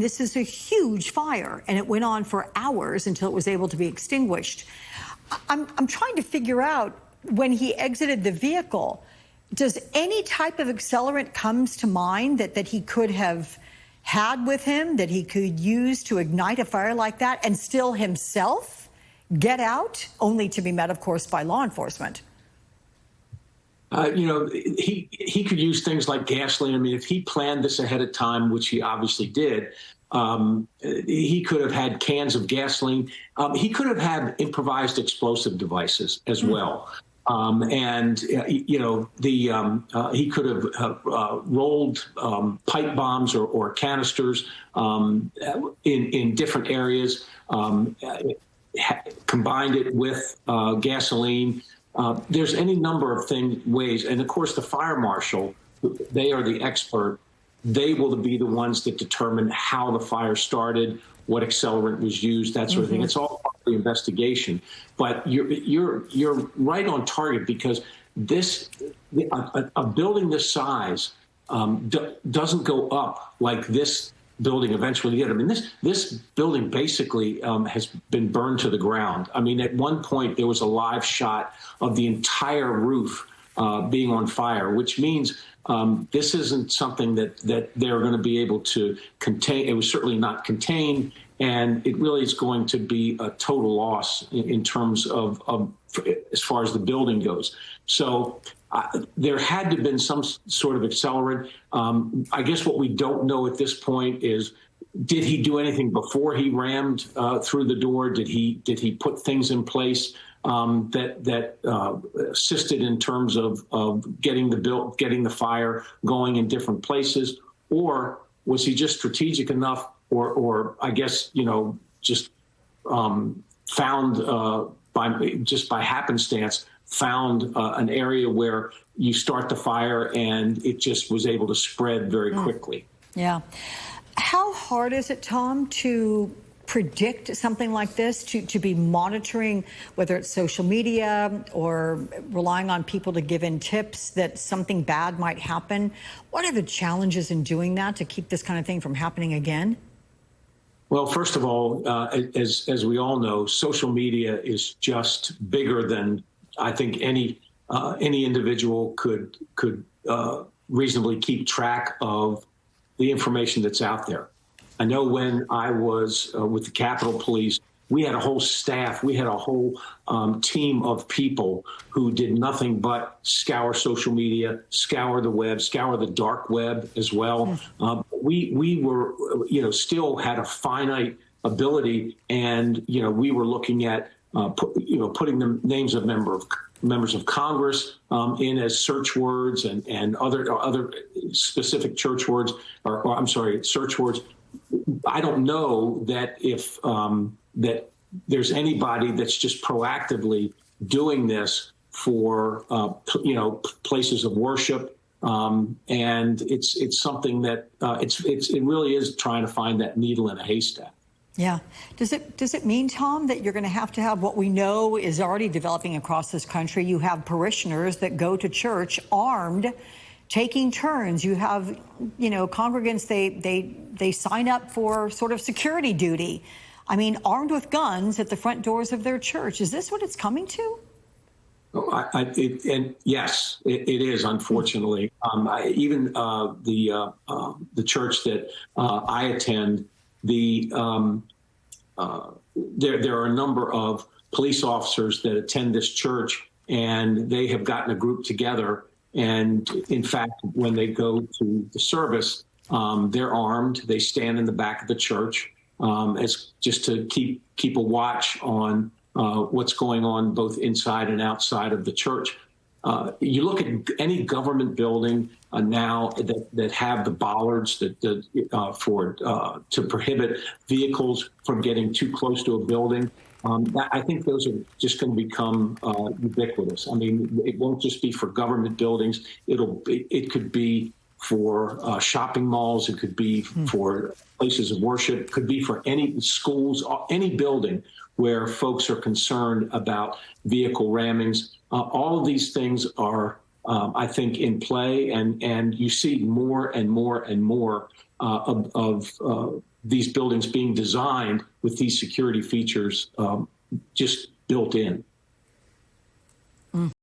This is a huge fire, and it went on for hours until it was able to be extinguished. I'm trying to figure out, when he exited the vehicle, does any type of accelerant comes to mind that he could have had with him, that he could use to ignite a fire like that and still himself get out, only to be met, of course, by law enforcement? He could use things like gasoline. I mean, if he planned this ahead of time, which he obviously did, he could have had cans of gasoline. He could have had improvised explosive devices as well. He could have rolled pipe bombs or canisters in different areas, combined it with gasoline. There's any number of ways. And of course, the fire marshal, they are the expert. They will be the ones that determine how the fire started, what accelerant was used, that sort of thing. It's all part of the investigation. But you're right on target, because a building this size doesn't go up like this building eventually did. I mean, this building basically has been burned to the ground. I mean, at one point there was a live shot of the entire roof being on fire, which means this isn't something that they're going to be able to contain. It was certainly not contained, and it really is going to be a total loss in terms of as far as the building goes. So there had to have been some sort of accelerant. I guess what we don't know at this point is, did he do anything before he rammed through the door? Did he put things in place that assisted in terms of getting the fire going in different places? Or was he just strategic enough, or I guess, just found by happenstance, found an area where you start the fire and it just was able to spread very quickly. Yeah. How hard is it, Tom, to predict something like this, to be monitoring, whether it's social media or relying on people to give in tips that something bad might happen? What are the challenges in doing that to keep this kind of thing from happening again? Well, first of all, as we all know, social media is just bigger than I think any individual could reasonably keep track of the information that's out there. I know when I was with the Capitol Police, we had a whole staff, we had a whole team of people who did nothing but scour social media, scour the web, scour the dark web as well. We were, still had a finite ability, and, we were looking at, putting the names of members of Congress in as search words and other specific search words. I don't know that if that there's anybody that's just proactively doing this for places of worship, and it's something that it really is trying to find that needle in a haystack. Yeah. Does it mean, Tom, that you're going to have what we know is already developing across this country? You have parishioners that go to church armed, taking turns. You have, congregants, they sign up for sort of security duty. I mean, armed with guns at the front doors of their church. Is this what it's coming to? Yes, it is, unfortunately. Even the church that I attend, there are a number of police officers that attend this church, and they have gotten a group together. And in fact, when they go to the service, they're armed. They stand in the back of the church as just to keep a watch on what's going on both inside and outside of the church. You look at any government building now that have the bollards to prohibit vehicles from getting too close to a building. I think those are just going to become ubiquitous. I mean, it won't just be for government buildings. It could be for shopping malls. It could be for places of worship. It could be for any schools, any building where folks are concerned about vehicle rammings. All of these things are, I think, in play, and you see more and more and more of these buildings being designed with these security features just built in.